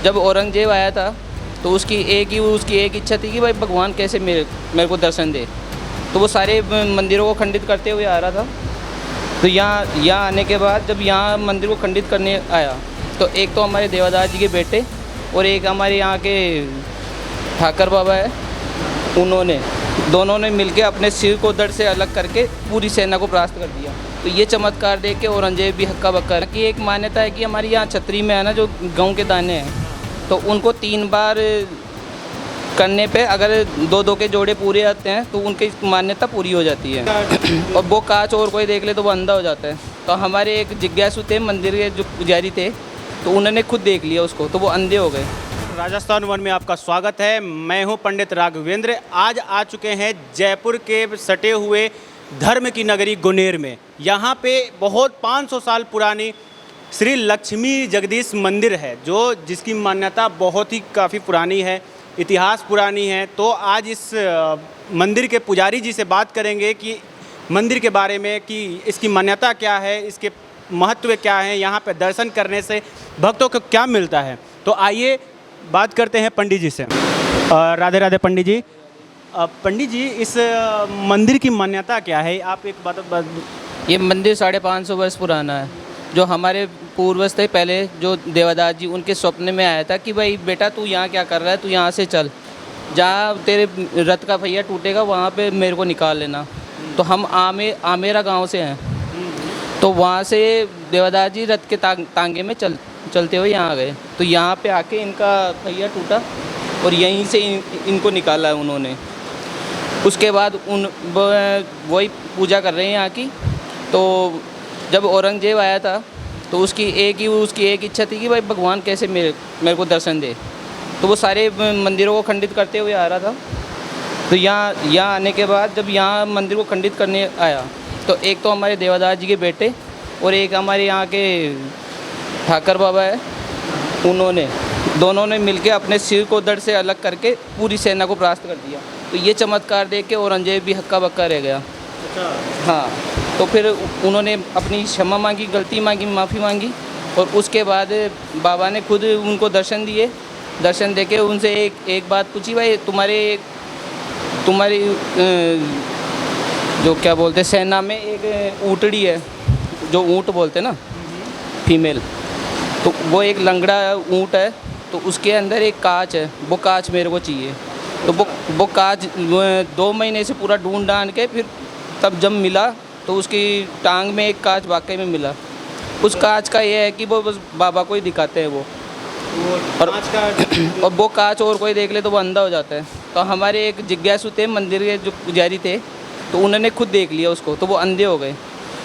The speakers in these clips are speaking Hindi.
जब औरंगजेब आया था तो उसकी एक इच्छा थी कि भाई भगवान कैसे मेरे को दर्शन दे। तो वो सारे मंदिरों को खंडित करते हुए आ रहा था। तो यहाँ आने के बाद जब यहाँ मंदिर को खंडित करने आया तो एक तो हमारे देवदास जी के बेटे और एक हमारे यहाँ के ठाकर बाबा है, उन्होंने दोनों ने मिलके अपने सिर को धड़ से अलग करके पूरी सेना को परास्त कर दिया। तो ये चमत्कार देख के औरंगजेब भी हक्का बक्का है कि एक मान्यता है कि हमारी यहाँ छतरी में है ना जो गेहूँ के दाने हैं, तो उनको 3 बार करने पे अगर 2-2 के जोड़े पूरे आते हैं तो उनकी मान्यता पूरी हो जाती है। और वो कांच और कोई देख ले तो वो अंधा हो जाता है। तो हमारे एक जिज्ञासु थे मंदिर के जो पुजारी थे, तो उन्होंने खुद देख लिया उसको, तो वो अंधे हो गए। राजस्थान वन में आपका स्वागत है। मैं हूं पंडित राघवेंद्र। आज आ चुके हैं जयपुर के सटे हुए धर्म की नगरी गुनेर में। यहाँ पे बहुत 500 साल पुरानी श्री लक्ष्मी जगदीश मंदिर है, जो जिसकी मान्यता बहुत ही काफ़ी पुरानी है, इतिहास पुरानी है। तो आज इस मंदिर के पुजारी जी से बात करेंगे कि मंदिर के बारे में, कि इसकी मान्यता क्या है, इसके महत्व क्या है, यहाँ पे दर्शन करने से भक्तों को क्या मिलता है। तो आइए बात करते हैं पंडित जी से। राधे राधे पंडित जी। पंडित जी, इस मंदिर की मान्यता क्या है? आप एक बात ये मंदिर 550 वर्ष पुराना है। जो हमारे पूर्वज थे पहले, जो देवदास जी, उनके स्वप्न में आया था कि भाई बेटा तू यहाँ क्या कर रहा है, तू यहाँ से चल, जहाँ तेरे रथ का पहिया टूटेगा वहाँ पे मेरे को निकाल लेना। तो हम आमेरा गांव से हैं, तो वहाँ से देवदास जी रथ के तांगे में चलते हुए यहाँ आ गए। तो यहाँ पे आके इनका पहिया टूटा और यहीं से इनको निकाला है उन्होंने। उसके बाद वही पूजा कर रहे हैं यहाँ की। तो जब औरंगजेब आया था तो उसकी एक इच्छा थी कि भाई भगवान कैसे मेरे को दर्शन दे। तो वो सारे मंदिरों को खंडित करते हुए आ रहा था। तो यहाँ आने के बाद जब यहाँ मंदिर को खंडित करने आया तो एक तो हमारे देवदास जी के बेटे और एक हमारे यहाँ के ठाकर बाबा है, उन्होंने दोनों ने मिलके अपने सिर को धड़ से अलग करके पूरी सेना को परास्त कर दिया। तो ये चमत्कार देख के औरंगजेब भी हक्का बक्का रह गया। हाँ, तो फिर उन्होंने अपनी क्षमा मांगी, गलती मांगी, माफ़ी मांगी और उसके बाद बाबा ने खुद उनको दर्शन दिए। दर्शन देके उनसे एक बात पूछी, भाई तुम्हारी जो क्या बोलते सेना में एक ऊँटड़ी है, जो ऊँट बोलते ना फीमेल, तो वो एक लंगड़ा ऊँट है, तो उसके अंदर एक कांच है, वो कांच मेरे को चाहिए। तो वो कांच 2 महीने से पूरा ढूंढ ढांड के फिर तब जब मिला तो उसकी टांग में एक कांच वाकई में मिला। उस कांच का ये है कि वो बस बाबा को ही दिखाते हैं वो और वो कांच और कोई देख ले तो वो अंधा हो जाता है। तो हमारे एक जिज्ञासु थे मंदिर के जो पुजारी थे, तो उन्होंने खुद देख लिया उसको, तो वो अंधे हो गए।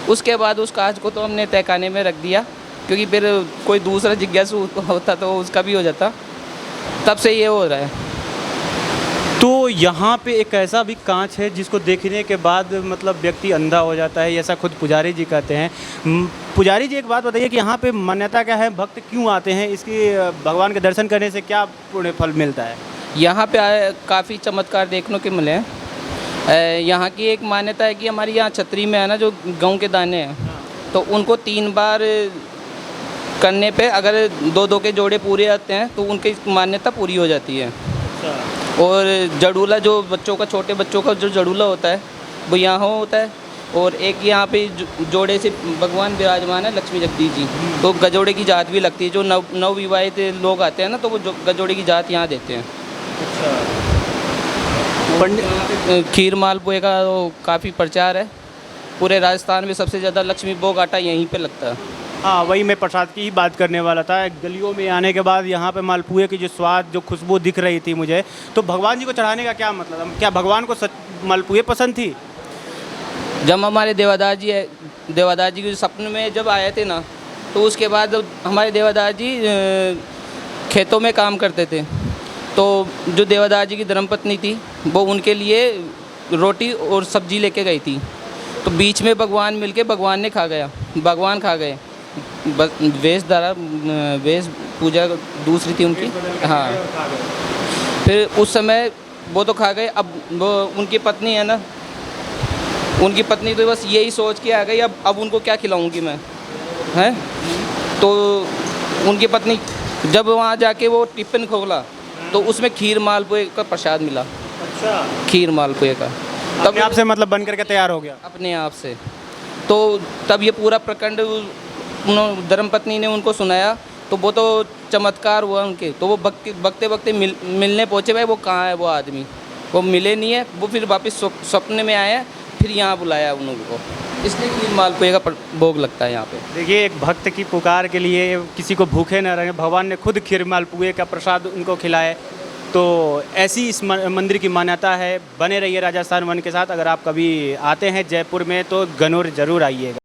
उसके बाद उस कांच को तो हमने तहखाने में रख दिया, क्योंकि फिर कोई दूसरा जिज्ञासु होता तो उसका भी हो जाता। तब से ये हो रहा है। तो यहाँ पे एक ऐसा भी कांच है जिसको देखने के बाद मतलब व्यक्ति अंधा हो जाता है, ऐसा खुद पुजारी जी कहते हैं। पुजारी जी, एक बात बताइए कि यहाँ पे मान्यता क्या है, भक्त क्यों आते हैं, इसकी भगवान के दर्शन करने से क्या पुण्य फल मिलता है? यहाँ पे काफ़ी चमत्कार देखने को मिले हैं। यहाँ की एक मान्यता है कि हमारी यहाँ छतरी में है ना जो गेहूँ के दाने हैं, तो उनको 3 बार करने पे अगर 2-2 के जोड़े पूरे आते हैं तो उनकी मान्यता पूरी हो जाती है। और जड़ूला, जो बच्चों का, छोटे बच्चों का जो जड़ूला होता है वो यहाँ होता है। और एक यहाँ पे जोड़े से भगवान विराजमान है, लक्ष्मी जगदीश जी, तो गजोड़े की जात भी लगती है। जो नवविवाहित लोग आते हैं ना, तो वो गजोड़े की जात यहाँ देते हैं। खीर मालपुए का तो काफ़ी प्रचार है पूरे राजस्थान में। सबसे ज़्यादा लक्ष्मी भोग आटा यहीं पे लगता है। हाँ, वही मैं प्रसाद की ही बात करने वाला था। गलियों में आने के बाद यहाँ पे मालपुए की जो स्वाद, जो खुशबू दिख रही थी मुझे, तो भगवान जी को चढ़ाने का क्या मतलब, क्या भगवान को मालपुए पसंद थी? जब हमारे देवदास जी के सपने में जब आए थे ना, तो उसके बाद हमारे देवदास जी खेतों में काम करते थे। तो जो देवदास जी की धर्मपत्नी थी वो उनके लिए रोटी और सब्जी लेके गई थी। तो बीच में भगवान मिलके भगवान खा गए। वेश पूजा दूसरी थी उनकी। हाँ, फिर उस समय वो तो खा गए। अब वो उनकी पत्नी है ना, उनकी पत्नी तो बस यही सोच के आ गई अब उनको क्या खिलाऊंगी मैं, हैं। तो उनकी पत्नी जब वहाँ जाके वो टिफ़िन खोला तो उसमें खीर मालपुए का प्रसाद मिला, अच्छा, खीर मालपुए का। अपने आप से मतलब बन करके तैयार हो गया। अपने आप से। तो तब ये पूरा प्रखंड धर्मपत्नी ने उनको सुनाया, तो वो तो चमत्कार हुआ उनके। तो वो बकते बकते मिलने पहुँचे, भाई वो कहाँ है वो आदमी, वो मिले नहीं है। वो फिर वापस सपने में आए, फिर यहाँ बुलाया उन लोगों को, इसलिए खीर मालपुए का भोग लगता है यहाँ पे। देखिए, एक भक्त की पुकार के लिए किसी को भूखे न रहे, भगवान ने खुद खीर मालपुए का प्रसाद उनको खिलाए। तो ऐसी इस मंदिर की मान्यता है। बने रहिए राजस्थान वन के साथ। अगर आप कभी आते हैं जयपुर में तो गनौर ज़रूर आइएगा।